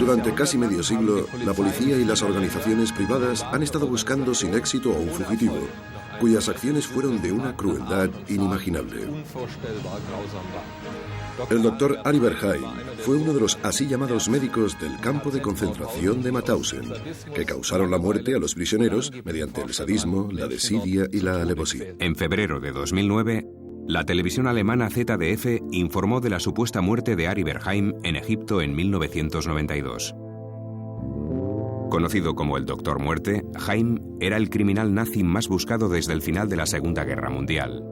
Durante casi medio siglo, la policía y las organizaciones privadas han estado buscando sin éxito a un fugitivo, cuyas acciones fueron de una crueldad inimaginable. El doctor Arie Bergheim fue uno de los así llamados médicos del campo de concentración de Mauthausen, que causaron la muerte a los prisioneros mediante el sadismo, la desidia y la alevosía. En febrero de 2009, la televisión alemana ZDF informó de la supuesta muerte de Arie Bergheim en Egipto en 1992. Conocido como el Doctor Muerte, Heim era el criminal nazi más buscado desde el final de la Segunda Guerra Mundial.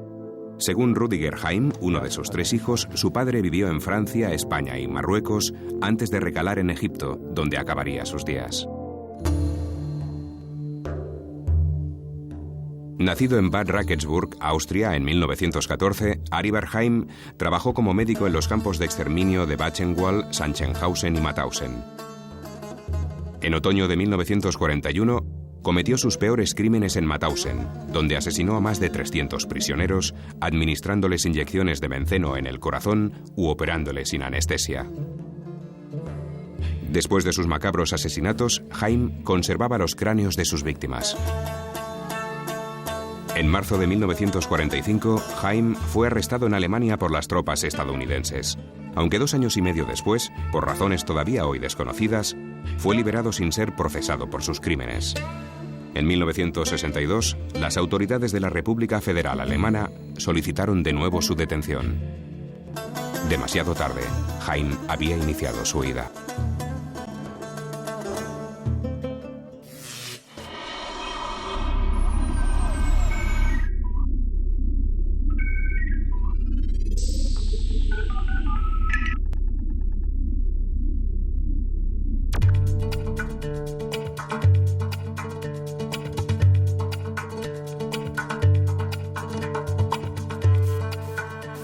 Según Rüdiger Heim, uno de sus 3 hijos, su padre vivió en Francia, España y Marruecos antes de recalar en Egipto, donde acabaría sus días. Nacido en Bad Rakelsburg, Austria, en 1914, Arie Bergheim trabajó como médico en los campos de exterminio de Buchenwald, Sachsenhausen y Mauthausen. En otoño de 1941, cometió sus peores crímenes en Mauthausen, donde asesinó a más de 300 prisioneros, administrándoles inyecciones de benceno en el corazón u operándoles sin anestesia. Después de sus macabros asesinatos, Heim conservaba los cráneos de sus víctimas. En marzo de 1945, Heim fue arrestado en Alemania por las tropas estadounidenses, aunque 2 años y medio después, por razones todavía hoy desconocidas, fue liberado sin ser procesado por sus crímenes. En 1962, las autoridades de la República Federal Alemana solicitaron de nuevo su detención. Demasiado tarde, Heim había iniciado su huida.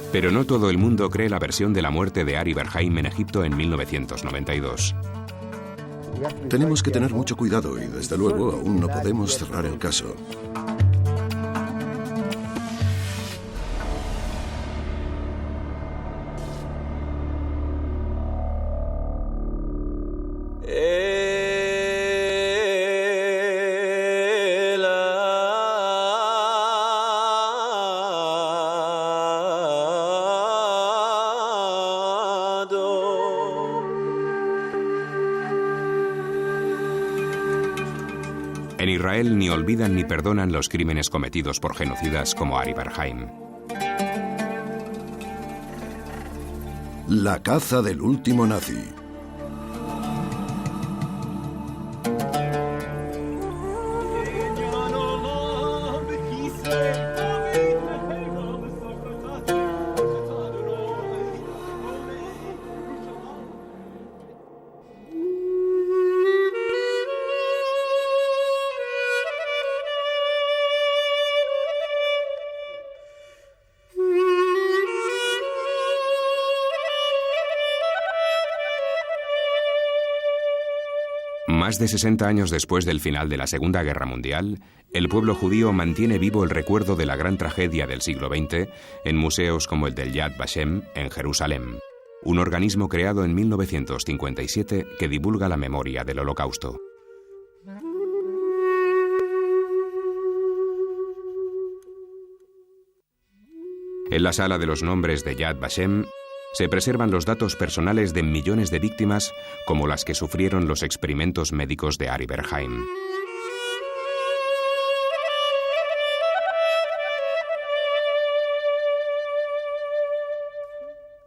Pero no todo el mundo cree la versión de la muerte de Arie Bergheim en Egipto en 1992. Tenemos que tener mucho cuidado y, desde luego, aún no podemos cerrar el caso. En Israel ni olvidan ni perdonan los crímenes cometidos por genocidas como Arie Bergheim. La caza del último nazi. Más de 60 años después del final de la Segunda Guerra Mundial, el pueblo judío mantiene vivo el recuerdo de la gran tragedia del siglo XX en museos como el del Yad Vashem en Jerusalén, un organismo creado en 1957 que divulga la memoria del Holocausto. En la sala de los nombres de Yad Vashem se preservan los datos personales de millones de víctimas como las que sufrieron los experimentos médicos de Arie Bergheim.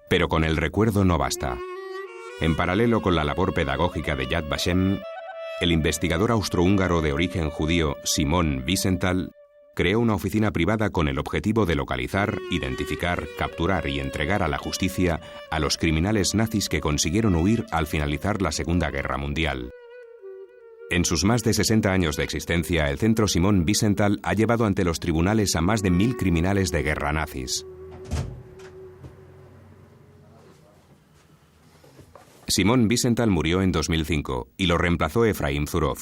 Pero con el recuerdo no basta. En paralelo con la labor pedagógica de Yad Vashem, el investigador austrohúngaro de origen judío Simon Wiesenthal creó una oficina privada con el objetivo de localizar, identificar, capturar y entregar a la justicia a los criminales nazis que consiguieron huir al finalizar la Segunda Guerra Mundial. En sus más de 60 años de existencia, el Centro Simon Wiesenthal ha llevado ante los tribunales a más de 1000 criminales de guerra nazis. Simon Wiesenthal murió en 2005 y lo reemplazó Efraim Zurov.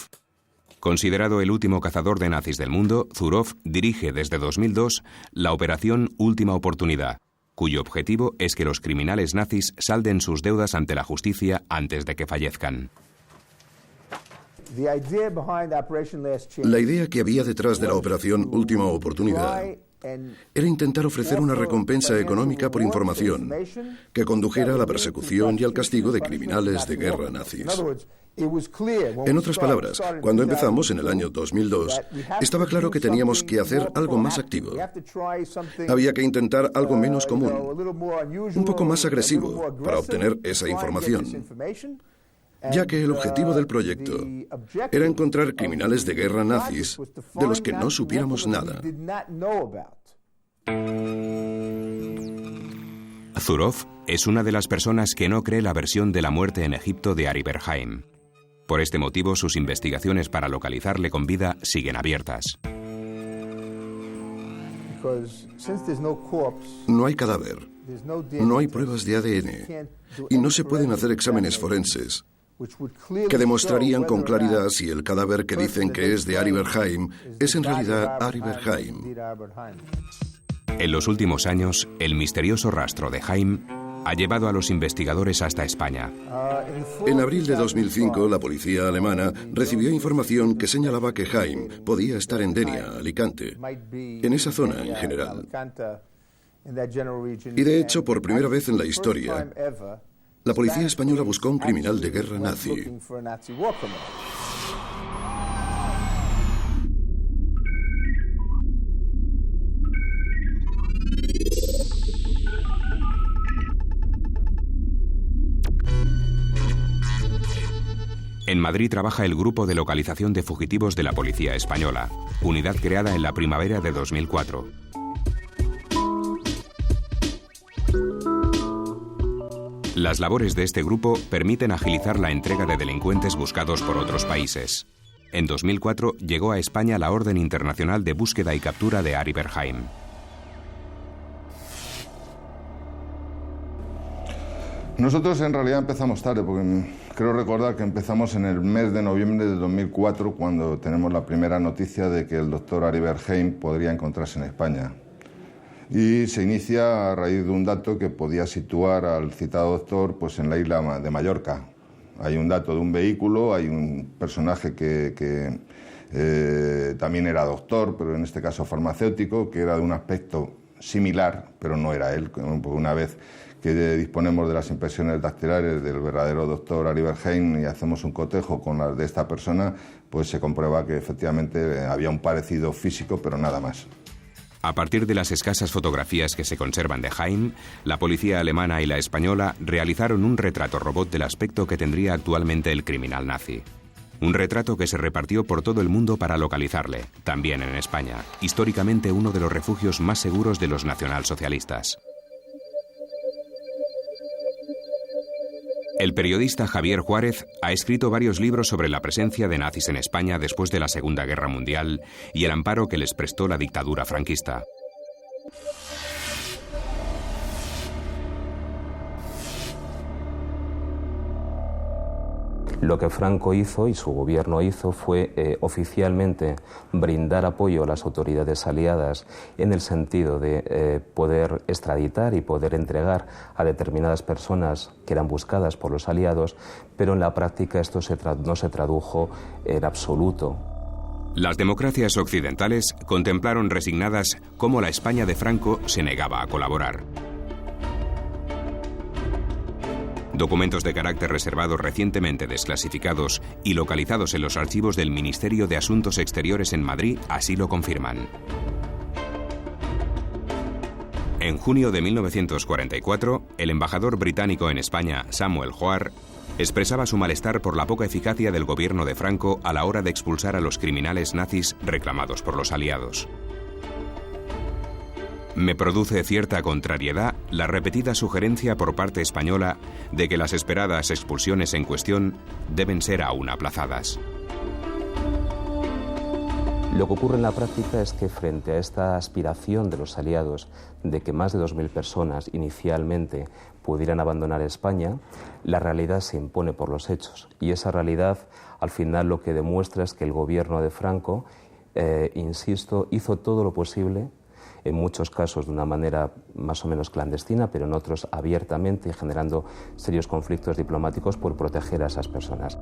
Considerado el último cazador de nazis del mundo, Zurov dirige desde 2002 la Operación Última Oportunidad, cuyo objetivo es que los criminales nazis salden sus deudas ante la justicia antes de que fallezcan. La idea que había detrás de la operación Última Oportunidad era intentar ofrecer una recompensa económica por información que condujera a la persecución y al castigo de criminales de guerra nazis. En otras palabras, cuando empezamos en el año 2002, estaba claro que teníamos que hacer algo más activo. Había que intentar algo menos común, un poco más agresivo, para obtener esa información, ya que el objetivo del proyecto era encontrar criminales de guerra nazis de los que no supiéramos nada. Zurov es una de las personas que no cree la versión de la muerte en Egipto de Ari Berhaim. Por este motivo, sus investigaciones para localizarle con vida siguen abiertas. No hay cadáver, no hay pruebas de ADN y no se pueden hacer exámenes forenses que demostrarían con claridad si el cadáver que dicen que es de Ari Berhaim es en realidad Ari Berhaim. En los últimos años, el misterioso rastro de Haim ha llevado a los investigadores hasta España. En abril de 2005, la policía alemana recibió información que señalaba que Haim podía estar en Denia, Alicante, en esa zona en general. Y de hecho, por primera vez en la historia, la policía española buscó un criminal de guerra nazi. En Madrid trabaja el Grupo de Localización de Fugitivos de la Policía Española, unidad creada en la primavera de 2004. Las labores de este grupo permiten agilizar la entrega de delincuentes buscados por otros países. En 2004 llegó a España la Orden Internacional de Búsqueda y Captura de Ari Berhaim. Nosotros en realidad empezamos tarde, porque creo recordar que empezamos en el mes de noviembre de 2004, cuando tenemos la primera noticia de que el doctor Ari Berhaim podría encontrarse en España. Y se inicia a raíz de un dato que podía situar al citado doctor pues, en la isla de Mallorca. Hay un dato de un vehículo, hay un personaje que también era doctor, pero en este caso farmacéutico, que era de un aspecto similar, pero no era él. Una vez que disponemos de las impresiones dactilares del verdadero doctor Ari Berhaim y hacemos un cotejo con las de esta persona, pues se comprueba que efectivamente había un parecido físico, pero nada más. A partir de las escasas fotografías que se conservan de Haim, la policía alemana y la española realizaron un retrato robot del aspecto que tendría actualmente el criminal nazi. Un retrato que se repartió por todo el mundo para localizarle, también en España, históricamente uno de los refugios más seguros de los nacionalsocialistas. El periodista Javier Juárez ha escrito varios libros sobre la presencia de nazis en España después de la Segunda Guerra Mundial y el amparo que les prestó la dictadura franquista. Lo que Franco hizo y su gobierno hizo fue oficialmente brindar apoyo a las autoridades aliadas en el sentido de poder extraditar y poder entregar a determinadas personas que eran buscadas por los aliados, pero en la práctica esto no se tradujo en absoluto. Las democracias occidentales contemplaron resignadas cómo la España de Franco se negaba a colaborar. Documentos de carácter reservado recientemente desclasificados y localizados en los archivos del Ministerio de Asuntos Exteriores en Madrid así lo confirman. En junio de 1944, el embajador británico en España, Samuel Hoare, expresaba su malestar por la poca eficacia del gobierno de Franco a la hora de expulsar a los criminales nazis reclamados por los aliados. Me produce cierta contrariedad la repetida sugerencia por parte española de que las esperadas expulsiones en cuestión deben ser aún aplazadas. Lo que ocurre en la práctica es que frente a esta aspiración de los aliados de que más de 2.000 personas inicialmente pudieran abandonar España, la realidad se impone por los hechos. Y esa realidad, al final, lo que demuestra es que el gobierno de Franco, insisto, hizo todo lo posible, en muchos casos de una manera más o menos clandestina, pero en otros abiertamente y generando serios conflictos diplomáticos por proteger a esas personas.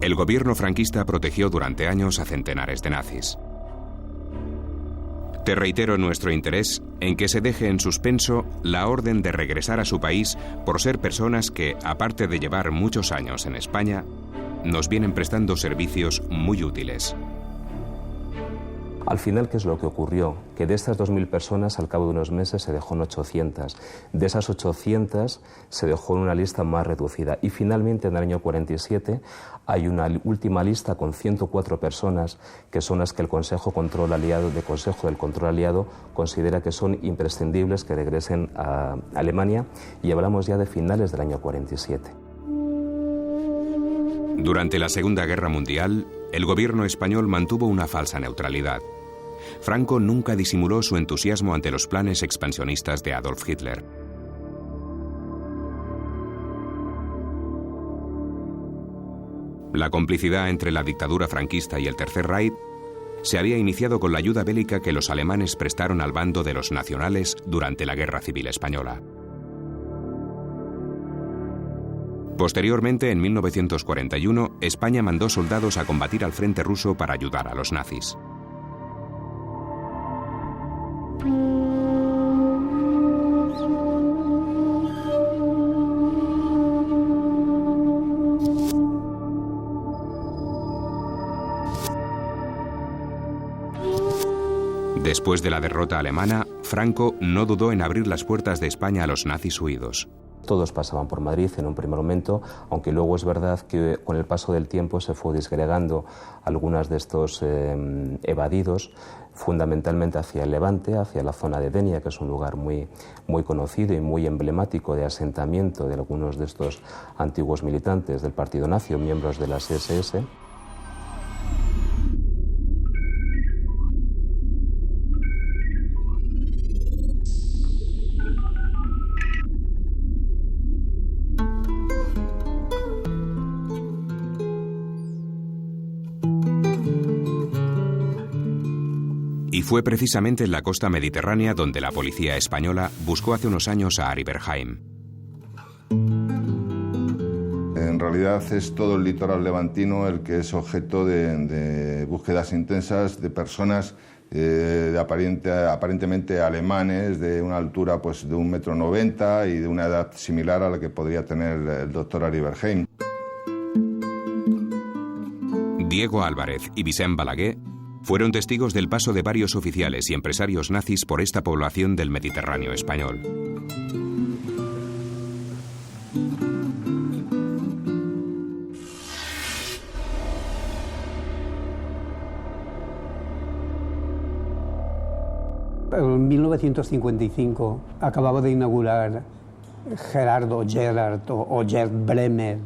El gobierno franquista protegió durante años a centenares de nazis. Te reitero nuestro interés en que se deje en suspenso la orden de regresar a su país por ser personas que, aparte de llevar muchos años en España, nos vienen prestando servicios muy útiles. Al final, ¿qué es lo que ocurrió? Que de estas 2.000 personas, al cabo de unos meses, se dejó en 800. De esas 800, se dejó en una lista más reducida. Y finalmente, en el año 47, hay una última lista con 104 personas, que son las que el Consejo del Control Aliado considera que son imprescindibles que regresen a Alemania, y hablamos ya de finales del año 47. Durante la Segunda Guerra Mundial, el gobierno español mantuvo una falsa neutralidad. Franco nunca disimuló su entusiasmo ante los planes expansionistas de Adolf Hitler. La complicidad entre la dictadura franquista y el Tercer Reich se había iniciado con la ayuda bélica que los alemanes prestaron al bando de los nacionales durante la Guerra Civil Española. Posteriormente, en 1941, España mandó soldados a combatir al frente ruso para ayudar a los nazis. Después de la derrota alemana, Franco no dudó en abrir las puertas de España a los nazis huidos. Todos pasaban por Madrid en un primer momento, aunque luego es verdad que con el paso del tiempo se fue disgregando algunas de estos evadidos, fundamentalmente hacia el Levante, hacia la zona de Denia, que es un lugar muy conocido y muy emblemático de asentamiento de algunos de estos antiguos militantes del partido nazi, miembros de las SS. Y fue precisamente en la costa mediterránea donde la policía española buscó hace unos años a Ari Berheim. En realidad es todo el litoral levantino el que es objeto de búsquedas intensas de personas aparentemente alemanes, de una altura pues, de 1,90 m y de una edad similar a la que podría tener el doctor Ari Berheim. Diego Álvarez y Vicent Balaguer fueron testigos del paso de varios oficiales y empresarios nazis por esta población del Mediterráneo español. En 1955 acababa de inaugurar Gerhard Bremer,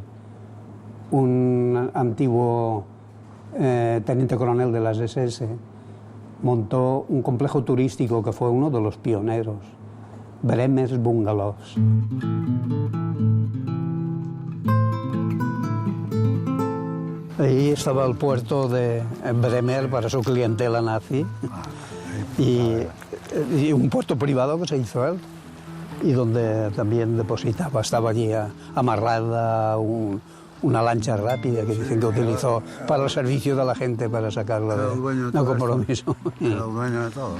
un antiguo teniente coronel de las SS, montó un complejo turístico que fue uno de los pioneros, Bremer's Bungalows. Ahí estaba el puerto de Bremer para su clientela nazi y un puerto privado que se hizo él y donde también depositaba, estaba allí amarrada una lancha rápida que dicen que utilizó para el servicio de la gente, para sacarla de compromiso. Era el dueño de todo.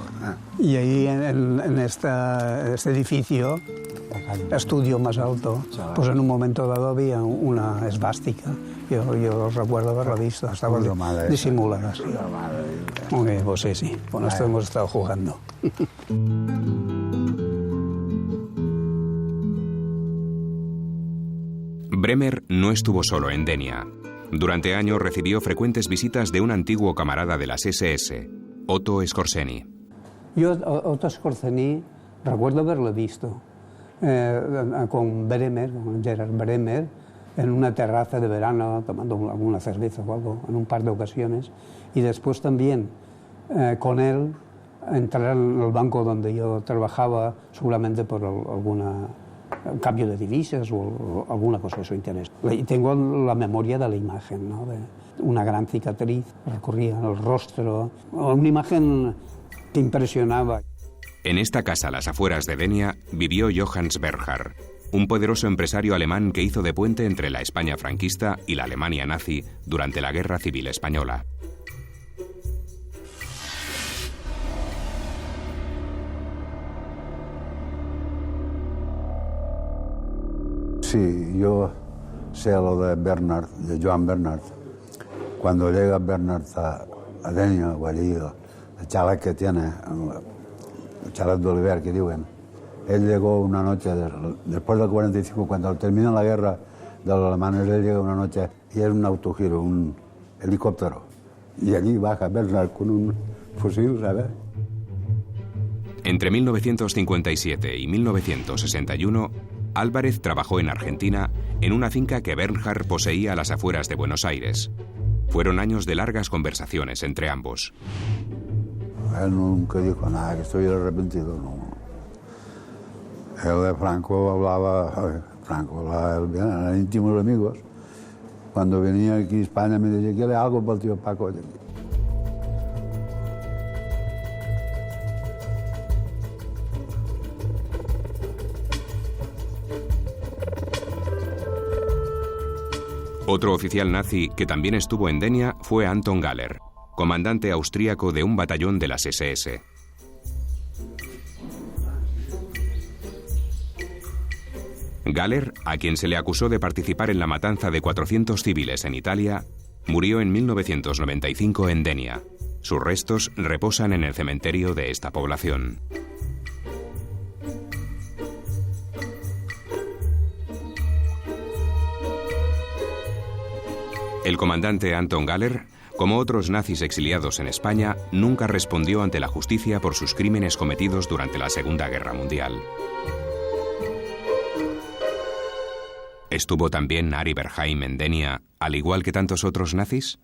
Y ahí en este edificio, estudio más alto, pues en un momento dado había una esvástica. Yo recuerdo haberla visto, estaba disimulada. Sí. Okay, pues sí, con esto hemos estado jugando. Bremer no estuvo solo en Denia. Durante años recibió frecuentes visitas de un antiguo camarada de las SS, Otto Skorzeny. Yo, Otto Skorzeny, recuerdo haberlo visto con Bremer, con Gerhard Bremer, en una terraza de verano, tomando alguna cerveza o algo, en un par de ocasiones. Y después también con él entrar en el banco donde yo trabajaba, seguramente por alguna cambio de divisas o alguna cosa de su interés. Y tengo la memoria de la imagen, ¿no? De una gran cicatriz, recorría el rostro, una imagen que impresionaba. En esta casa, a las afueras de Denia, vivió Johannes Bernhard, un poderoso empresario alemán que hizo de puente entre la España franquista y la Alemania nazi durante la Guerra Civil Española. Sí, yo sé lo de Bernard, de Joan Bernard. Cuando llega Bernard a Denia o allí, el chalet que tiene, el chalet de Oliver que diuen, él llegó una noche, después del 45, cuando termina la guerra de los alemanes, él llega una noche y es un autogiro, un helicóptero. Y allí baja Bernard con un fusil, ¿sabes? Entre 1957 y 1961, Álvarez trabajó en Argentina en una finca que Bernhard poseía a las afueras de Buenos Aires. Fueron años de largas conversaciones entre ambos. Él nunca dijo nada, que estoy arrepentido, no. Él de Franco hablaba eran íntimos amigos. Cuando venía aquí a España me decía, ¿quiere algo para el tío Paco? Otro oficial nazi que también estuvo en Denia fue Anton Galler, comandante austríaco de un batallón de las SS. Galler, a quien se le acusó de participar en la matanza de 400 civiles en Italia, murió en 1995 en Denia. Sus restos reposan en el cementerio de esta población. El comandante Anton Galler, como otros nazis exiliados en España, nunca respondió ante la justicia por sus crímenes cometidos durante la Segunda Guerra Mundial. ¿Estuvo también Ari Berheim en Denia, al igual que tantos otros nazis?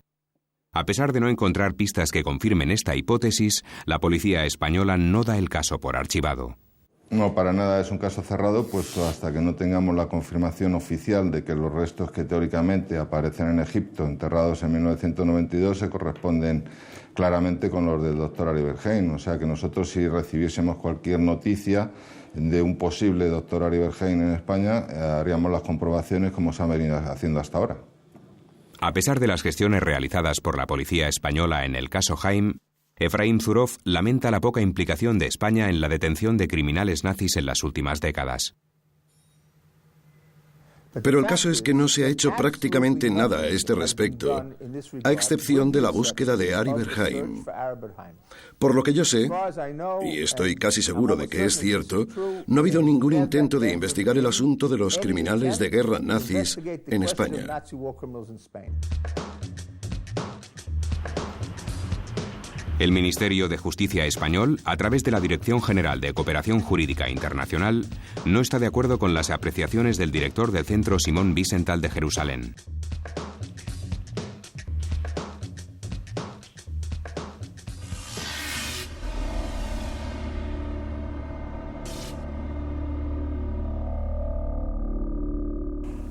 A pesar de no encontrar pistas que confirmen esta hipótesis, la policía española no da el caso por archivado. No, para nada es un caso cerrado, puesto hasta que no tengamos la confirmación oficial de que los restos que teóricamente aparecen en Egipto, enterrados en 1992, se corresponden claramente con los del doctor Ari Berheim. O sea que nosotros, si recibiésemos cualquier noticia de un posible doctor Ari Berheim en España, haríamos las comprobaciones como se han venido haciendo hasta ahora. A pesar de las gestiones realizadas por la policía española en el caso Haim, Efraín Zurov lamenta la poca implicación de España en la detención de criminales nazis en las últimas décadas. Pero el caso es que no se ha hecho prácticamente nada a este respecto, a excepción de la búsqueda de Ari Berheim. Por lo que yo sé, y estoy casi seguro de que es cierto, no ha habido ningún intento de investigar el asunto de los criminales de guerra nazis en España. El Ministerio de Justicia español, a través de la Dirección General de Cooperación Jurídica Internacional, no está de acuerdo con las apreciaciones del director del Centro Simón Wiesenthal de Jerusalén.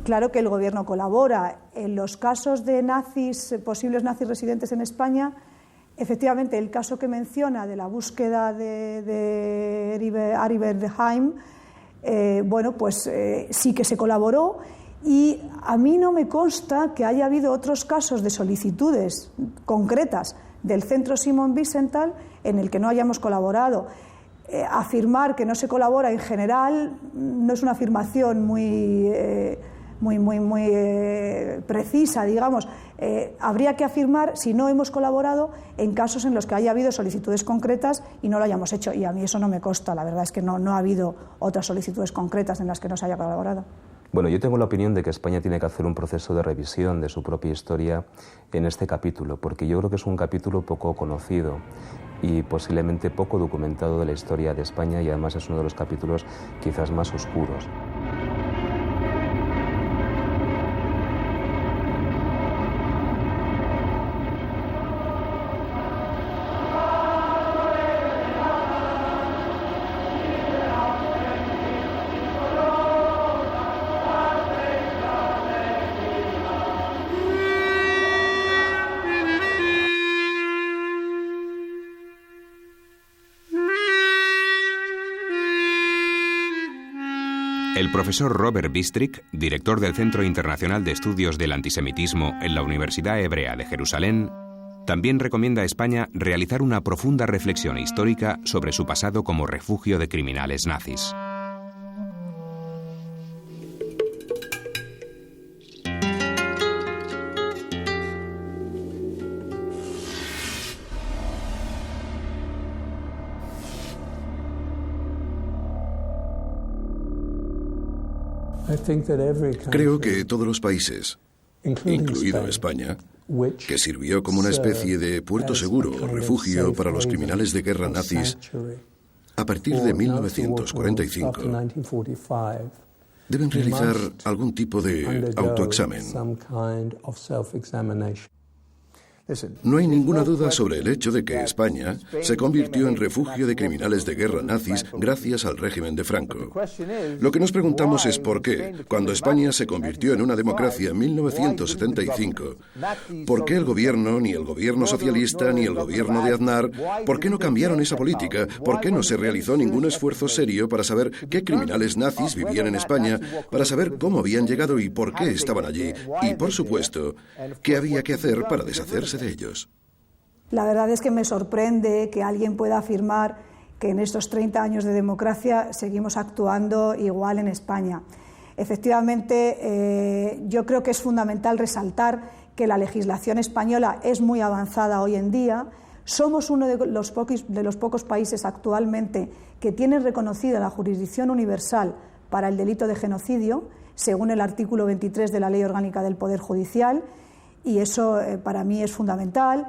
Claro que el gobierno colabora. En los casos de nazis, posibles nazis residentes en España, efectivamente, el caso que menciona de la búsqueda de Ari Berheim, sí que se colaboró, y a mí no me consta que haya habido otros casos de solicitudes concretas del Centro Simón Wiesenthal en el que no hayamos colaborado. Afirmar que no se colabora en general no es una afirmación muy precisa, digamos. Habría que afirmar si no hemos colaborado en casos en los que haya habido solicitudes concretas y no lo hayamos hecho, y a mí eso no me consta. La verdad es que no ha habido otras solicitudes concretas en las que no se haya colaborado. Bueno, yo tengo la opinión de que España tiene que hacer un proceso de revisión de su propia historia en este capítulo, porque yo creo que es un capítulo poco conocido y posiblemente poco documentado de la historia de España, y además es uno de los capítulos quizás más oscuros. El profesor Robert Bistrick, director del Centro Internacional de Estudios del Antisemitismo en la Universidad Hebrea de Jerusalén, también recomienda a España realizar una profunda reflexión histórica sobre su pasado como refugio de criminales nazis. Creo que todos los países, incluido España, que sirvió como una especie de puerto seguro o refugio para los criminales de guerra nazis a partir de 1945, deben realizar algún tipo de autoexamen. No hay ninguna duda sobre el hecho de que España se convirtió en refugio de criminales de guerra nazis gracias al régimen de Franco. Lo que nos preguntamos es por qué, cuando España se convirtió en una democracia en 1975, ¿por qué el gobierno, ni el gobierno socialista, ni el gobierno de Aznar, por qué no cambiaron esa política? ¿Por qué no se realizó ningún esfuerzo serio para saber qué criminales nazis vivían en España, para saber cómo habían llegado y por qué estaban allí? Y, por supuesto, ¿qué había que hacer para deshacerse de ellos? La verdad es que me sorprende que alguien pueda afirmar que en estos 30 años de democracia seguimos actuando igual en España. Efectivamente, yo creo que es fundamental resaltar que la legislación española es muy avanzada hoy en día. Somos uno de los pocos países actualmente que tienen reconocida la jurisdicción universal para el delito de genocidio, según el artículo 23 de la Ley Orgánica del Poder Judicial, y eso para mí es fundamental.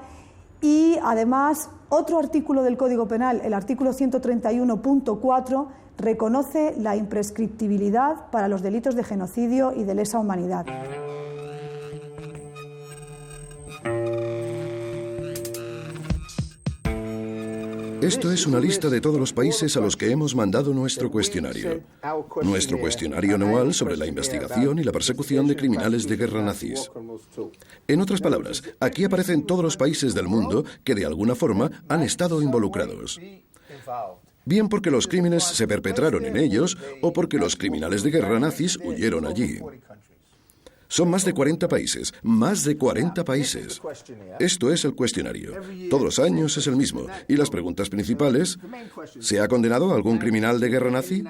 Y además, otro artículo del Código Penal, el artículo 131.4, reconoce la imprescriptibilidad para los delitos de genocidio y de lesa humanidad. Esto es una lista de todos los países a los que hemos mandado nuestro cuestionario anual sobre la investigación y la persecución de criminales de guerra nazis. En otras palabras, aquí aparecen todos los países del mundo que de alguna forma han estado involucrados. Bien porque los crímenes se perpetraron en ellos o porque los criminales de guerra nazis huyeron allí. Son más de 40 países, más de 40 países. Esto es el cuestionario. Todos los años es el mismo. Y las preguntas principales: ¿se ha condenado a algún criminal de guerra nazi?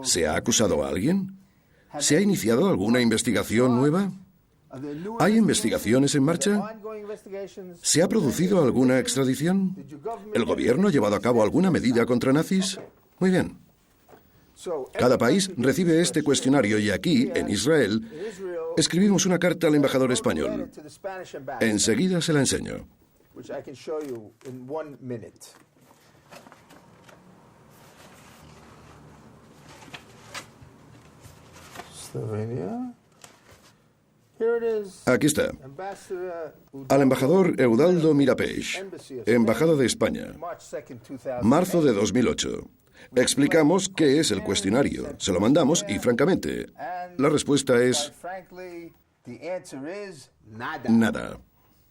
¿Se ha acusado a alguien? ¿Se ha iniciado alguna investigación nueva? ¿Hay investigaciones en marcha? ¿Se ha producido alguna extradición? ¿El gobierno ha llevado a cabo alguna medida contra nazis? Muy bien. Cada país recibe este cuestionario y aquí, en Israel, escribimos una carta al embajador español. Enseguida se la enseño. Aquí está. Al embajador Eudaldo Mirapeix, Embajada de España, marzo de 2008. Explicamos qué es el cuestionario, se lo mandamos y, francamente, la respuesta es nada.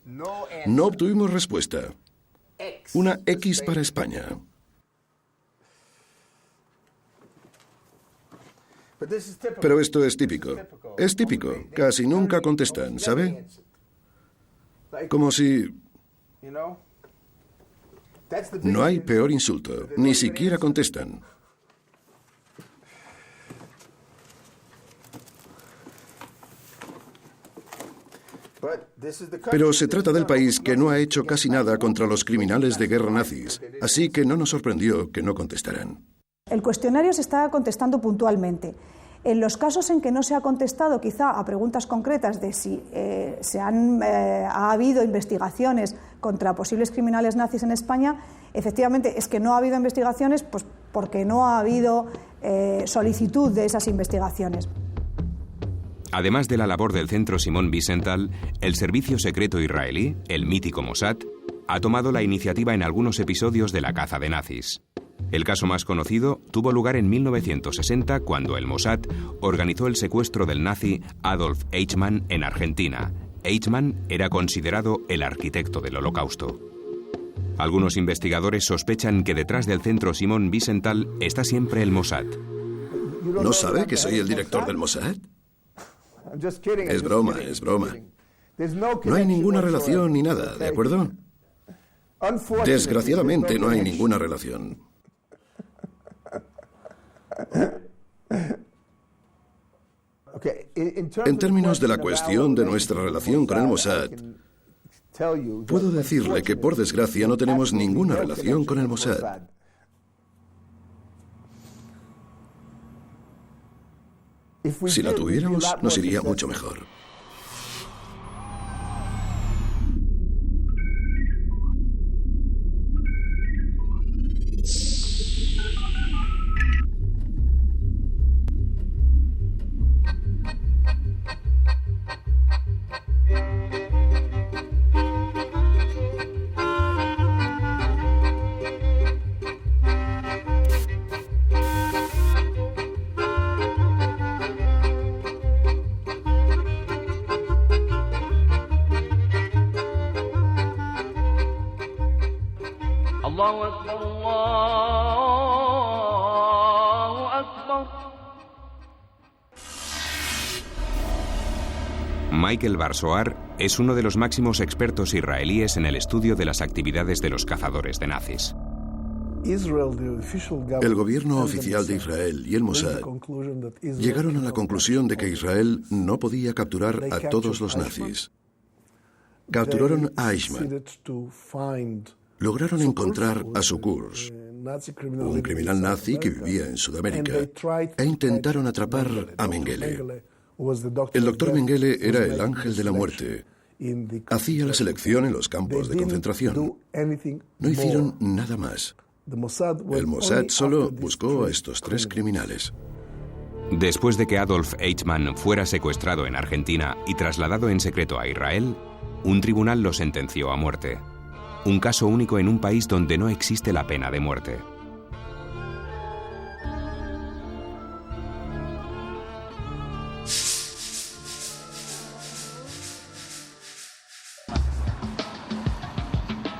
No obtuvimos respuesta. Una X para España. Pero esto es típico. Es típico. Casi nunca contestan, ¿sabe? Como si... No hay peor insulto. Ni siquiera contestan. Pero se trata del país que no ha hecho casi nada contra los criminales de guerra nazis, así que no nos sorprendió que no contestaran. El cuestionario se está contestando puntualmente. En los casos en que no se ha contestado quizá a preguntas concretas de si ha habido investigaciones contra posibles criminales nazis en España, efectivamente es que no ha habido investigaciones pues porque no ha habido solicitud de esas investigaciones. Además de la labor del Centro Simon Wiesenthal, el servicio secreto israelí, el mítico Mossad, ha tomado la iniciativa en algunos episodios de la caza de nazis. El caso más conocido tuvo lugar en 1960 cuando el Mossad organizó el secuestro del nazi Adolf Eichmann en Argentina. Eichmann era considerado el arquitecto del Holocausto. Algunos investigadores sospechan que detrás del Centro Simon Wiesenthal está siempre el Mossad. ¿No sabe que soy el director del Mossad? Es broma, es broma. No hay ninguna relación ni nada, ¿de acuerdo? Desgraciadamente no hay ninguna relación. En términos de la cuestión de nuestra relación con el Mossad, puedo decirle que por desgracia no tenemos ninguna relación con el Mossad. Si la tuviéramos, nos iría mucho mejor. Michael Bar-Zohar es uno de los máximos expertos israelíes en el estudio de las actividades de los cazadores de nazis. El gobierno oficial de Israel y el Mossad llegaron a la conclusión de que Israel no podía capturar a todos los nazis. Capturaron a Eichmann. Lograron encontrar a Sukurs, un criminal nazi que vivía en Sudamérica, e intentaron atrapar a Mengele. El doctor Mengele era el ángel de la muerte. Hacía la selección en los campos de concentración. No hicieron nada más. El Mossad solo buscó a estos tres criminales. Después de que Adolf Eichmann fuera secuestrado en Argentina y trasladado en secreto a Israel, un tribunal lo sentenció a muerte. Un caso único en un país donde no existe la pena de muerte.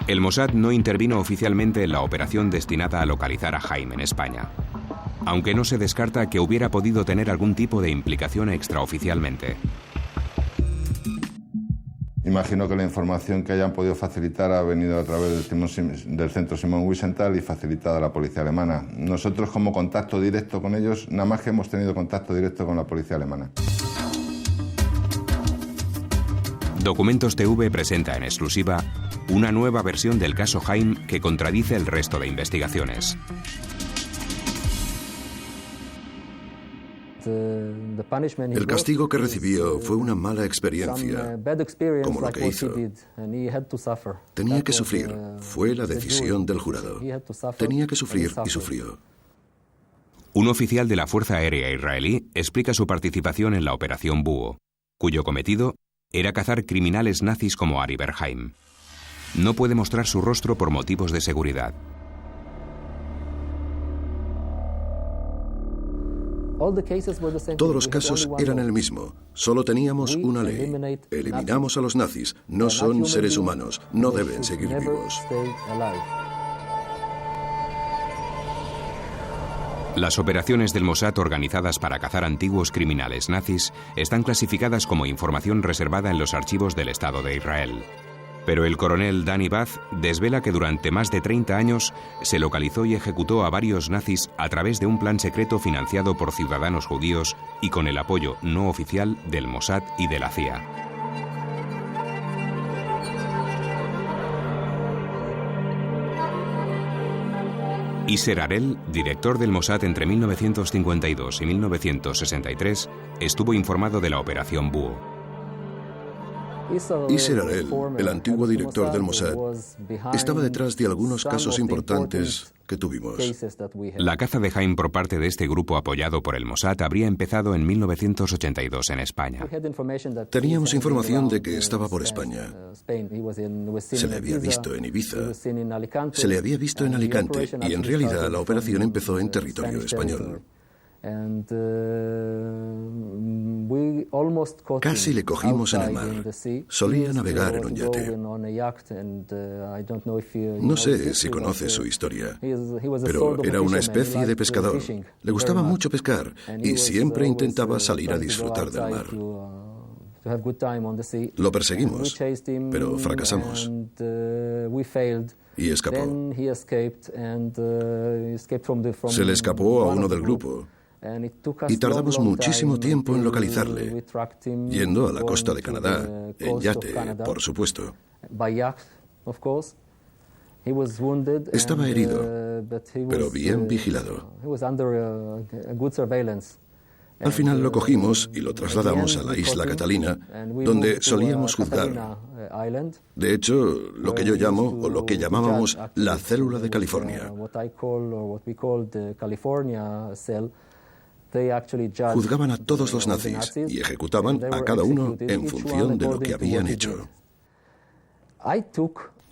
El Mossad no intervino oficialmente en la operación destinada a localizar a Haim en España, aunque no se descarta que hubiera podido tener algún tipo de implicación extraoficialmente. Imagino que la información que hayan podido facilitar ha venido a través del Centro Simon Wiesenthal y facilitada a la policía alemana. Nosotros, como contacto directo con ellos, nada más que hemos tenido contacto directo con la policía alemana. Documentos TV presenta en exclusiva una nueva versión del caso Haim que contradice el resto de investigaciones. El castigo que recibió fue una mala experiencia, como lo que hizo. Tenía que sufrir, fue la decisión del jurado. Tenía que sufrir y sufrió. Un oficial de la Fuerza Aérea israelí explica su participación en la Operación Búho, cuyo cometido era cazar criminales nazis como Ari Berheim. No puede mostrar su rostro por motivos de seguridad. Todos los casos eran el mismo. Solo teníamos una ley. Eliminamos a los nazis. No son seres humanos. No deben seguir vivos. Las operaciones del Mossad organizadas para cazar antiguos criminales nazis están clasificadas como información reservada en los archivos del Estado de Israel. Pero el coronel Danny Bath desvela que durante más de 30 años se localizó y ejecutó a varios nazis a través de un plan secreto financiado por ciudadanos judíos y con el apoyo no oficial del Mossad y de la CIA. Yser Harel, director del Mossad entre 1952 y 1963, estuvo informado de la Operación Búho. Yser Harel, el antiguo director del Mossad, estaba detrás de algunos casos importantes que tuvimos. La caza de Haim por parte de este grupo apoyado por el Mossad habría empezado en 1982 en España. Teníamos información de que estaba por España. Se le había visto en Ibiza. Se le había visto en Alicante y en realidad la operación empezó en territorio español. Casi le cogimos en el mar. Solía navegar en un yate. No sé si conoce su historia, pero era una especie de pescador. Le gustaba mucho pescar y siempre intentaba salir a disfrutar del mar. Lo perseguimos, pero fracasamos. Y escapó. Se le escapó a uno del grupo. Y tardamos muchísimo tiempo en localizarle, yendo a la costa de Canadá, en yate, por supuesto. Estaba herido, pero bien vigilado. Al final lo cogimos y lo trasladamos a la isla Catalina, donde solíamos juzgar. De hecho, lo que yo llamo, o lo que llamábamos, la célula de California. Juzgaban a todos los nazis y ejecutaban a cada uno en función de lo que habían hecho.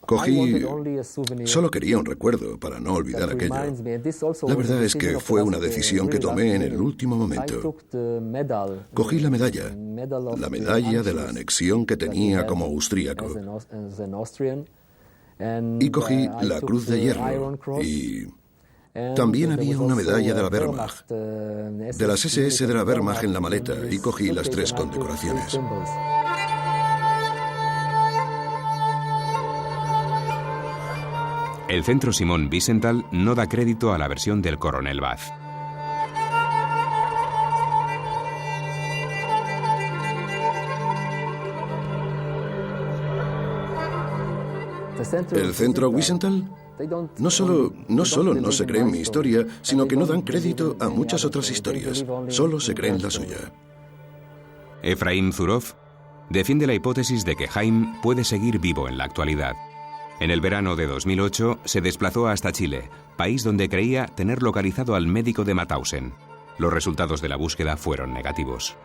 Cogí... Solo quería un recuerdo para no olvidar aquello. La verdad es que fue una decisión que tomé en el último momento. Cogí la medalla de la anexión que tenía como austríaco. Y cogí la cruz de hierro y... También había una medalla de la Wehrmacht, de las SS de la Wehrmacht en la maleta, y cogí las 3 condecoraciones. El Centro Simon Wiesenthal no da crédito a la versión del coronel Bath. ¿El Centro Wiesenthal? No solo no se creen mi historia, sino que no dan crédito a muchas otras historias. Solo se creen la suya. Efraim Zurov defiende la hipótesis de que Haim puede seguir vivo en la actualidad. En el verano de 2008 se desplazó hasta Chile, país donde creía tener localizado al médico de Mauthausen. Los resultados de la búsqueda fueron negativos.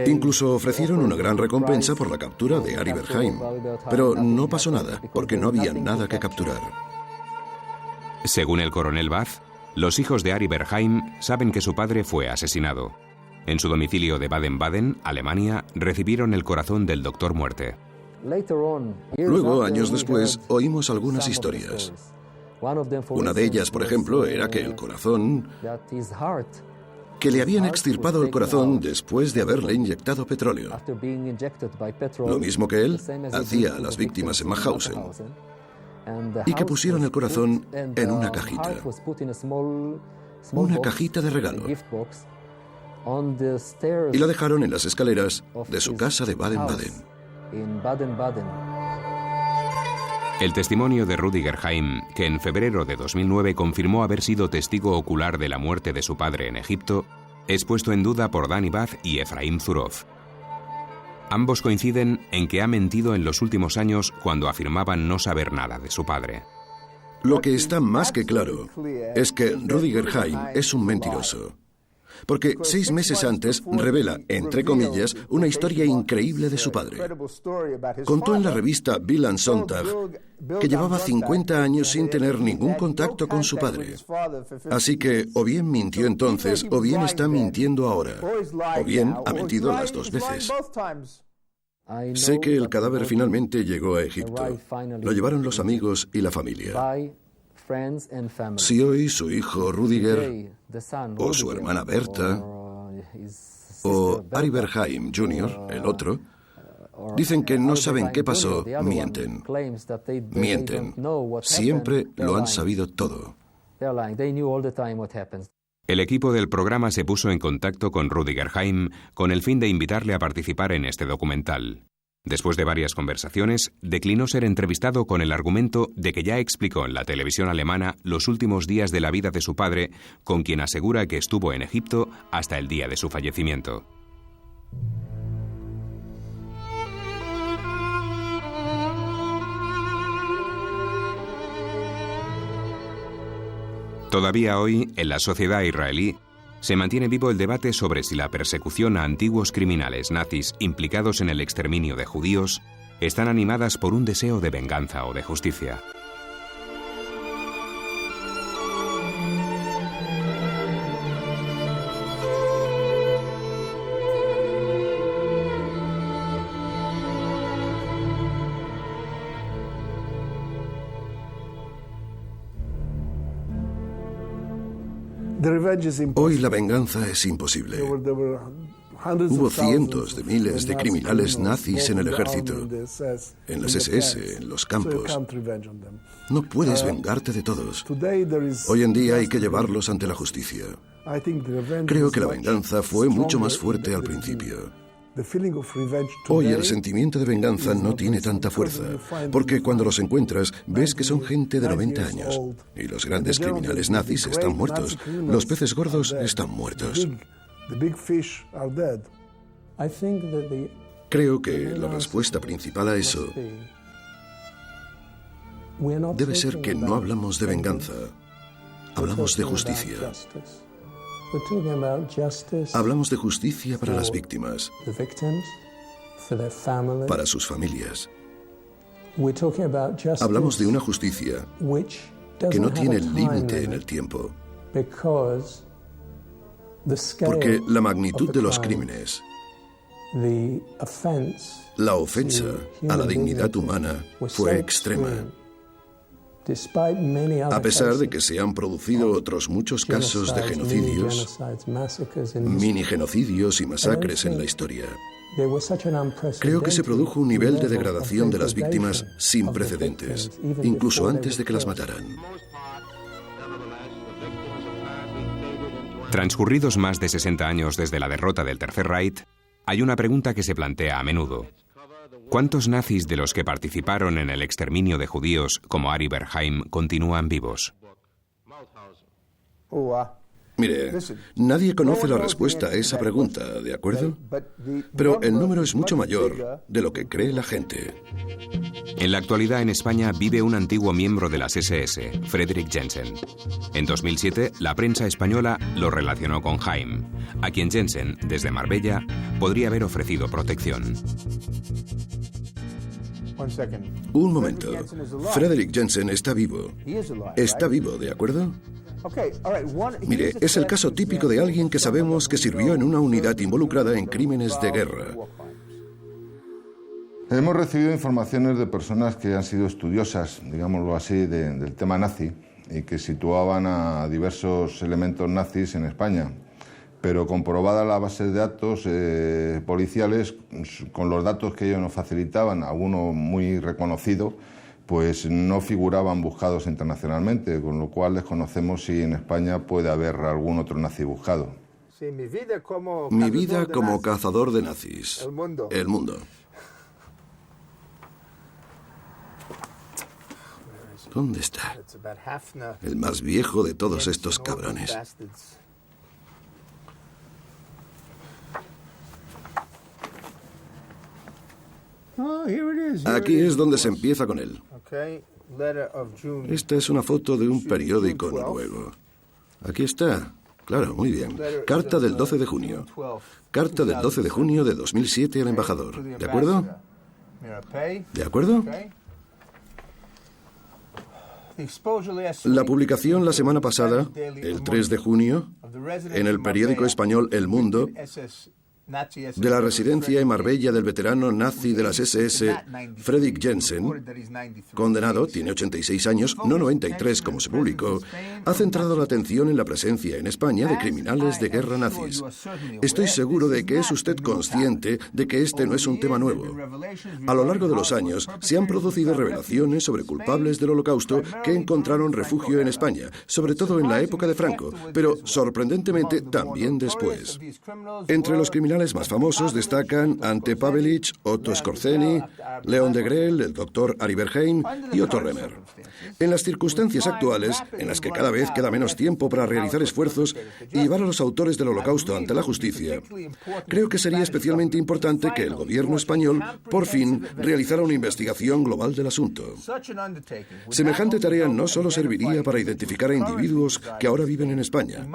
Incluso ofrecieron una gran recompensa por la captura de Ari Berheim, pero no pasó nada, porque no había nada que capturar. Según el coronel Bath, los hijos de Ari Berheim saben que su padre fue asesinado. En su domicilio de Baden-Baden, Alemania, recibieron el corazón del Doctor Muerte. Luego, años después, oímos algunas historias. Una de ellas, por ejemplo, era que el corazón... que le habían extirpado el corazón después de haberle inyectado petróleo. Lo mismo que él hacía a las víctimas en Mauthausen. Y que pusieron el corazón en una cajita. Una cajita de regalo. Y la dejaron en las escaleras de su casa de Baden-Baden. El testimonio de Rüdiger Haim, que en febrero de 2009 confirmó haber sido testigo ocular de la muerte de su padre en Egipto, es puesto en duda por Danny Bath y Efraim Zurov. Ambos coinciden en que ha mentido en los últimos años cuando afirmaban no saber nada de su padre. Lo que está más que claro es que Rüdiger Haim es un mentiroso. Porque 6 meses antes revela, entre comillas, una historia increíble de su padre. Contó en la revista Bild am Sonntag que llevaba 50 años sin tener ningún contacto con su padre. Así que o bien mintió entonces, o bien está mintiendo ahora. O bien ha mentido las 2 veces. Sé que el cadáver finalmente llegó a Egipto. Lo llevaron los amigos y la familia. Si hoy su hijo Rüdiger, o su hermana Berta, o Ari Berheim Jr., el otro, dicen que no saben qué pasó, mienten. Mienten. Siempre lo han sabido todo. El equipo del programa se puso en contacto con Rüdiger Haim con el fin de invitarle a participar en este documental. Después de varias conversaciones, declinó ser entrevistado con el argumento de que ya explicó en la televisión alemana los últimos días de la vida de su padre, con quien asegura que estuvo en Egipto hasta el día de su fallecimiento. Todavía hoy, en la sociedad israelí, se mantiene vivo el debate sobre si la persecución a antiguos criminales nazis implicados en el exterminio de judíos están animadas por un deseo de venganza o de justicia. Hoy la venganza es imposible. Hubo cientos de miles de criminales nazis en el ejército, en las SS, en los campos. No puedes vengarte de todos. Hoy en día hay que llevarlos ante la justicia. Creo que la venganza fue mucho más fuerte al principio. Hoy el sentimiento de venganza no tiene tanta fuerza, porque cuando los encuentras ves que son gente de 90 años y los grandes criminales nazis están muertos, los peces gordos están muertos. Creo que la respuesta principal a eso debe ser que no hablamos de venganza, hablamos de justicia. Hablamos de justicia para las víctimas, para sus familias. Hablamos de una justicia que no tiene límite en el tiempo, porque la magnitud de los crímenes, la ofensa a la dignidad humana fue extrema. A pesar de que se han producido otros muchos casos de genocidios, mini-genocidios y masacres en la historia, creo que se produjo un nivel de degradación de las víctimas sin precedentes, incluso antes de que las mataran. Transcurridos más de 60 años desde la derrota del Tercer Reich, hay una pregunta que se plantea a menudo. ¿Cuántos nazis de los que participaron en el exterminio de judíos, como Arie Bergheim, continúan vivos? Mire, nadie conoce la respuesta a esa pregunta, ¿de acuerdo? Pero el número es mucho mayor de lo que cree la gente. En la actualidad en España vive un antiguo miembro de las SS, Friedrich Jensen. En 2007, la prensa española lo relacionó con Heim, a quien Jensen, desde Marbella, podría haber ofrecido protección. Un momento. Friedrich Jensen está vivo. Está vivo, ¿de acuerdo? Mire, es el caso típico de alguien que sabemos que sirvió en una unidad involucrada en crímenes de guerra. Hemos recibido informaciones de personas que han sido estudiosas, digámoslo así, del tema nazi y que situaban a diversos elementos nazis en España. Pero comprobada la base de datos policiales, con los datos que ellos nos facilitaban, alguno muy reconocido, pues no figuraban buscados internacionalmente, con lo cual desconocemos si en España puede haber algún otro nazi buscado. Mi vida como cazador de nazis. El mundo. ¿Dónde está? El más viejo de todos estos cabrones. Aquí es donde se empieza con él. Esta es una foto de un periódico noruego. Aquí está. Claro, muy bien. Carta del 12 de junio. Carta del 12 de junio de 2007 al embajador. ¿De acuerdo? ¿De acuerdo? La publicación la semana pasada, el 3 de junio, en el periódico español El Mundo, de la residencia en Marbella del veterano nazi de las SS, Friedrich Jensen, condenado, tiene 86 años, no 93 como se publicó, ha centrado la atención en la presencia en España de criminales de guerra nazis. Estoy seguro de que es usted consciente de que este no es un tema nuevo. A lo largo de los años se han producido revelaciones sobre culpables del Holocausto que encontraron refugio en España, sobre todo en la época de Franco, pero sorprendentemente también después. Entre los criminales más famosos destacan Ante Pavelic, Otto Skorzeny, Leon Degrelle, el doctor Arie Bergheim y Otto Remmer. En las circunstancias actuales, en las que cada vez queda menos tiempo para realizar esfuerzos y llevar a los autores del Holocausto ante la justicia, creo que sería especialmente importante que el gobierno español, por fin, realizara una investigación global del asunto. Semejante tarea no solo serviría para identificar a individuos que ahora viven en España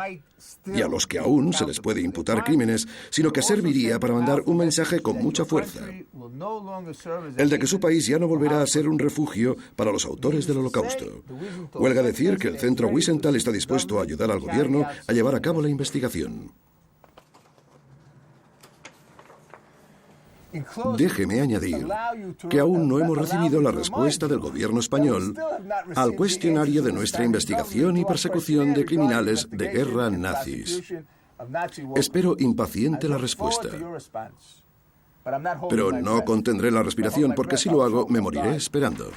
y a los que aún se les puede imputar crímenes, sino que serviría para mandar un mensaje con mucha fuerza, el de que su país ya no volverá a ser un refugio para los autores del Holocausto. Huelga decir que el Centro Wiesenthal está dispuesto a ayudar al gobierno a llevar a cabo la investigación. Déjeme añadir que aún no hemos recibido la respuesta del gobierno español al cuestionario de nuestra investigación y persecución de criminales de guerra nazis. Espero impaciente la respuesta. Pero no contendré la respiración porque si lo hago me moriré esperando.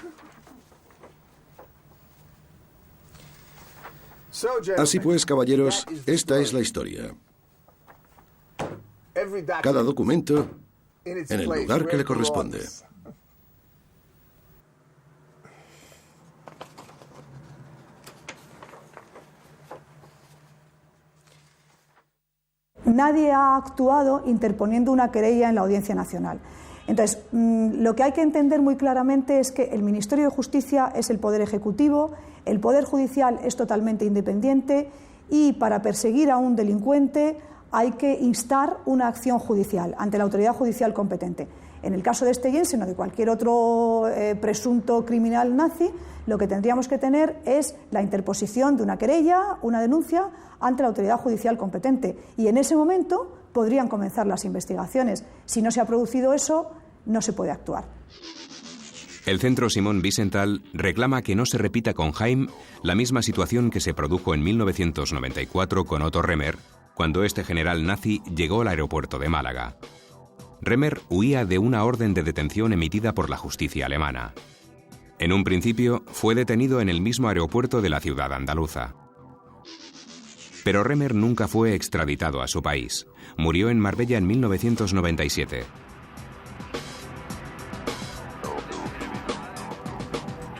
Así pues, caballeros, esta es la historia. Cada documento en el lugar que le corresponde. Nadie ha actuado interponiendo una querella en la Audiencia Nacional. Entonces, lo que hay que entender muy claramente es que el Ministerio de Justicia es el poder ejecutivo, el Poder Judicial es totalmente independiente y para perseguir a un delincuente hay que instar una acción judicial ante la autoridad judicial competente. En el caso de este Jensen o de cualquier otro presunto criminal nazi, lo que tendríamos que tener es la interposición de una querella, una denuncia ante la autoridad judicial competente. Y en ese momento podrían comenzar las investigaciones. Si no se ha producido eso, no se puede actuar. El Centro Simón Wiesenthal reclama que no se repita con Heim la misma situación que se produjo en 1994 con Otto Remmer, cuando este general nazi llegó al aeropuerto de Málaga. Remmer huía de una orden de detención emitida por la justicia alemana. En un principio fue detenido en el mismo aeropuerto de la ciudad andaluza. Pero Remmer nunca fue extraditado a su país. Murió en Marbella en 1997.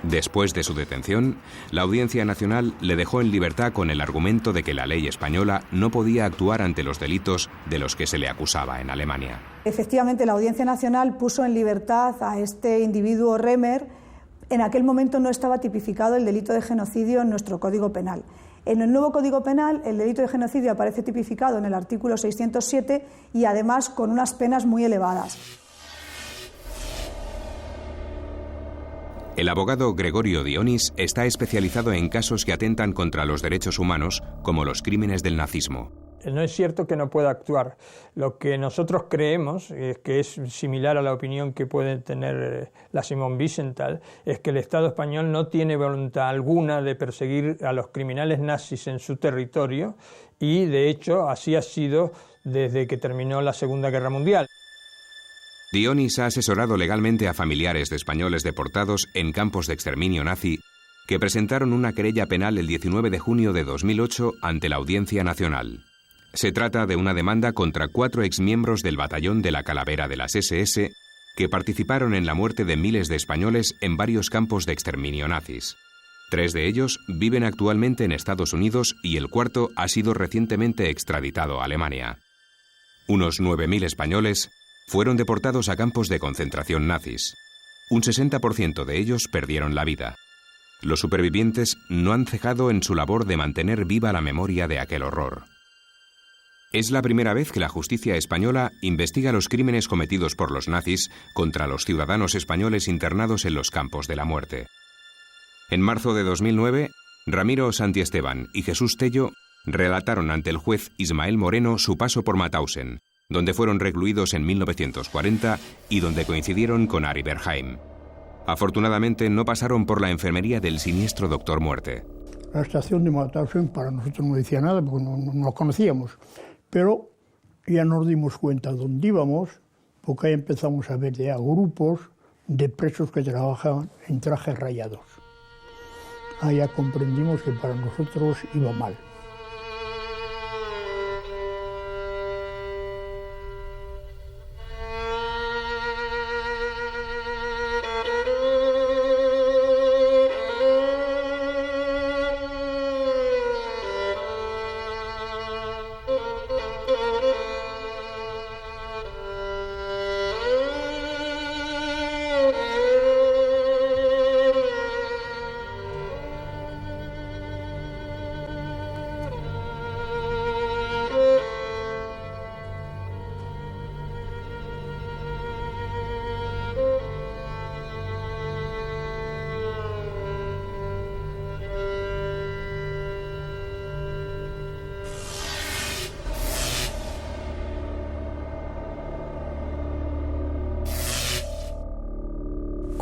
Después de su detención, la Audiencia Nacional le dejó en libertad con el argumento de que la ley española no podía actuar ante los delitos de los que se le acusaba en Alemania. Efectivamente, la Audiencia Nacional puso en libertad a este individuo Remmer. En aquel momento no estaba tipificado el delito de genocidio en nuestro Código Penal. En el nuevo Código Penal, el delito de genocidio aparece tipificado en el artículo 607 y además con unas penas muy elevadas. El abogado Gregorio Dionis está especializado en casos que atentan contra los derechos humanos, como los crímenes del nazismo. No es cierto que no pueda actuar. Lo que nosotros creemos, que es similar a la opinión que puede tener la Simón Wiesenthal, es que el Estado español no tiene voluntad alguna de perseguir a los criminales nazis en su territorio y, de hecho, así ha sido desde que terminó la Segunda Guerra Mundial. Dionis ha asesorado legalmente a familiares de españoles deportados en campos de exterminio nazi que presentaron una querella penal el 19 de junio de 2008 ante la Audiencia Nacional. Se trata de una demanda contra 4 exmiembros del batallón de la Calavera de las SS que participaron en la muerte de miles de españoles en varios campos de exterminio nazis. 3 de ellos viven actualmente en Estados Unidos y el 4º ha sido recientemente extraditado a Alemania. Unos 9.000 españoles fueron deportados a campos de concentración nazis. Un 60% de ellos perdieron la vida. Los supervivientes no han cejado en su labor de mantener viva la memoria de aquel horror. Es la primera vez que la justicia española investiga los crímenes cometidos por los nazis contra los ciudadanos españoles internados en los campos de la muerte. En marzo de 2009, Ramiro Santiesteban y Jesús Tello relataron ante el juez Ismael Moreno su paso por Mauthausen, donde fueron recluidos en 1940 y donde coincidieron con Arie Berheim. Afortunadamente no pasaron por la enfermería del siniestro Doctor Muerte. La estación de Mauthausen para nosotros no decía nada porque no nos conocíamos, pero ya nos dimos cuenta de dónde íbamos, porque ahí empezamos a ver ya grupos de presos que trabajaban en trajes rayados. Ahí ya comprendimos que para nosotros iba mal.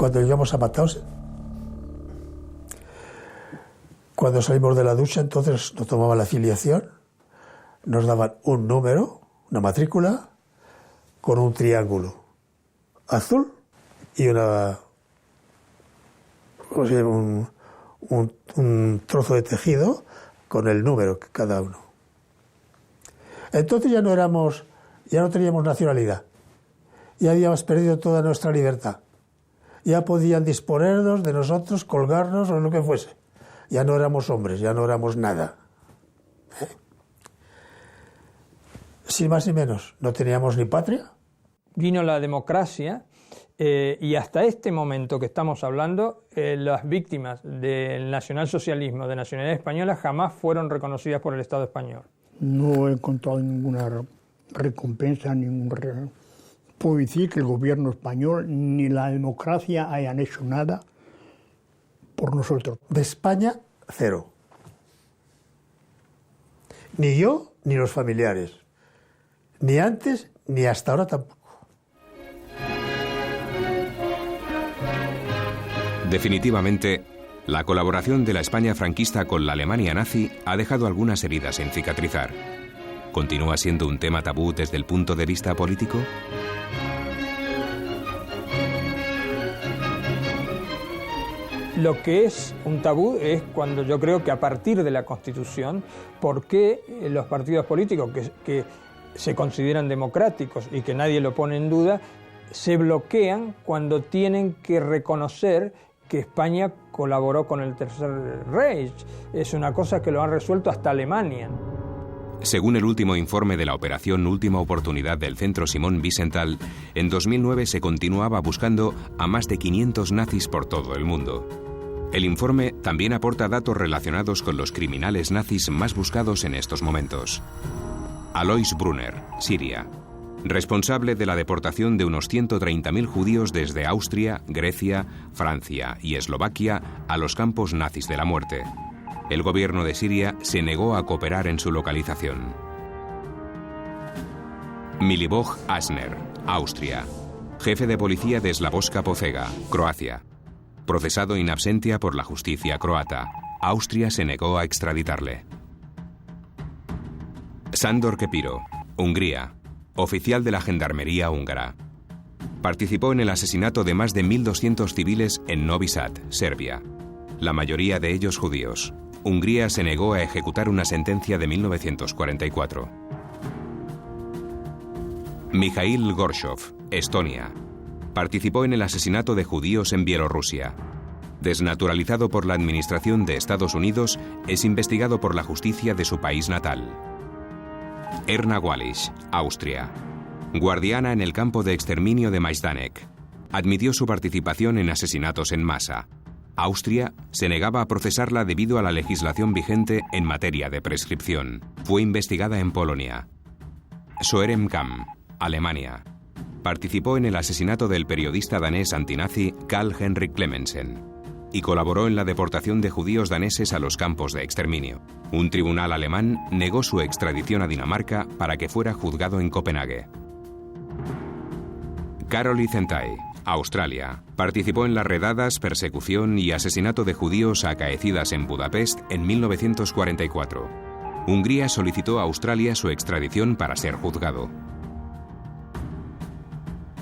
cuando llegamos a Mauthausen, cuando salimos de la ducha, entonces nos tomaban la filiación, nos daban un número, una matrícula, con un triángulo azul y un trozo de tejido con el número cada uno. Entonces ya no teníamos nacionalidad, ya habíamos perdido toda nuestra libertad, ya podían disponernos de nosotros, colgarnos o lo que fuese. Ya no éramos hombres, ya no éramos nada. Sin más ni menos, no teníamos ni patria. Vino la democracia y hasta este momento que estamos hablando, las víctimas del nacionalsocialismo, de nacionalidad española, jamás fueron reconocidas por el Estado español. No he encontrado ninguna recompensa, puedo decir que el gobierno español ni la democracia hayan hecho nada por nosotros. De España, cero. Ni yo, ni los familiares. Ni antes, ni hasta ahora tampoco. Definitivamente, la colaboración de la España franquista con la Alemania nazi ha dejado algunas heridas sin cicatrizar. ¿Continúa siendo un tema tabú desde el punto de vista político? Lo que es un tabú es cuando yo creo que a partir de la Constitución, ¿por qué los partidos políticos que se consideran democráticos y que nadie lo pone en duda, se bloquean cuando tienen que reconocer que España colaboró con el Tercer Reich? Es una cosa que lo han resuelto hasta Alemania. Según el último informe de la operación Última Oportunidad del Centro Simón Wiesenthal, en 2009 se continuaba buscando a más de 500 nazis por todo el mundo. El informe también aporta datos relacionados con los criminales nazis más buscados en estos momentos. Alois Brunner, Siria, responsable de la deportación de unos 130.000 judíos desde Austria, Grecia, Francia y Eslovaquia a los campos nazis de la muerte. El gobierno de Siria se negó a cooperar en su localización. Milivoj Asner, Austria, jefe de policía de Slavovska Požega, Croacia. Procesado in absentia por la justicia croata, Austria se negó a extraditarle. Sándor Kepiro, Hungría, oficial de la Gendarmería húngara. Participó en el asesinato de más de 1.200 civiles en Novi Sad, Serbia, la mayoría de ellos judíos. Hungría se negó a ejecutar una sentencia de 1944. Mikhail Gorshov, Estonia. Participó en el asesinato de judíos en Bielorrusia. Desnaturalizado por la administración de Estados Unidos, es investigado por la justicia de su país natal. Erna Wallis, Austria. Guardiana en el campo de exterminio de Majdanek. Admitió su participación en asesinatos en masa. Austria se negaba a procesarla debido a la legislación vigente en materia de prescripción. Fue investigada en Polonia. Soerem Kam, Alemania. Participó en el asesinato del periodista danés antinazi Carl Henrik Clemensen y colaboró en la deportación de judíos daneses a los campos de exterminio. Un tribunal alemán negó su extradición a Dinamarca para que fuera juzgado en Copenhague. Karoli Zentai, Australia. Participó en las redadas, persecución y asesinato de judíos acaecidas en Budapest en 1944. Hungría solicitó a Australia su extradición para ser juzgado.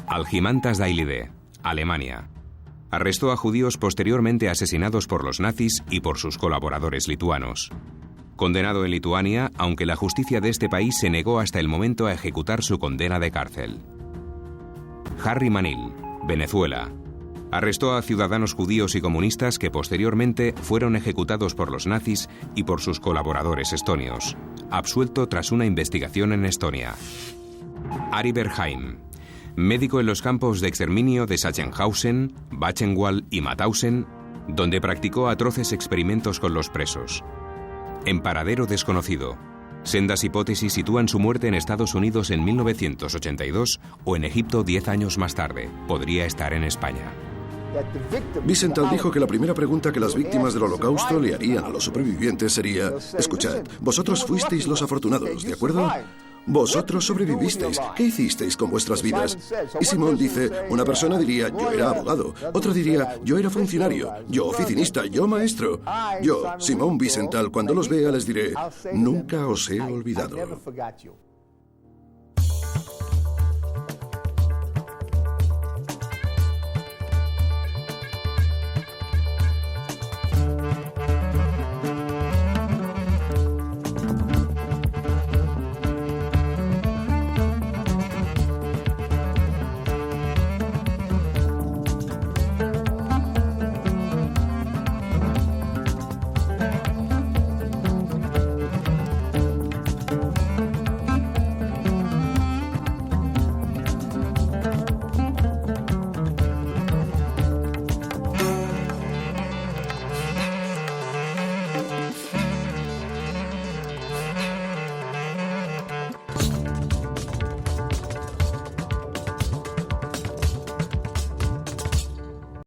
Algimantas Dailide, Alemania. Arrestó a judíos posteriormente asesinados por los nazis y por sus colaboradores lituanos. Condenado en Lituania, aunque la justicia de este país se negó hasta el momento a ejecutar su condena de cárcel. Harry Manil, Venezuela. Arrestó a ciudadanos judíos y comunistas que posteriormente fueron ejecutados por los nazis y por sus colaboradores estonios. Absuelto tras una investigación en Estonia. Ari Berheim, médico en los campos de exterminio de Sachsenhausen, Buchenwald y Mauthausen, donde practicó atroces experimentos con los presos. En paradero desconocido. Sendas hipótesis sitúan su muerte en Estados Unidos en 1982 o en Egipto 10 años más tarde. Podría estar en España. Wiesenthal dijo que la primera pregunta que las víctimas del Holocausto le harían a los supervivientes sería: escuchad, vosotros fuisteis los afortunados, ¿de acuerdo? Vosotros sobrevivisteis. ¿Qué hicisteis con vuestras vidas? Y Simón dice, una persona diría, yo era abogado. Otra diría, yo era funcionario. Yo oficinista. Yo maestro. Yo, Simón Wiesenthal, cuando los vea les diré, nunca os he olvidado.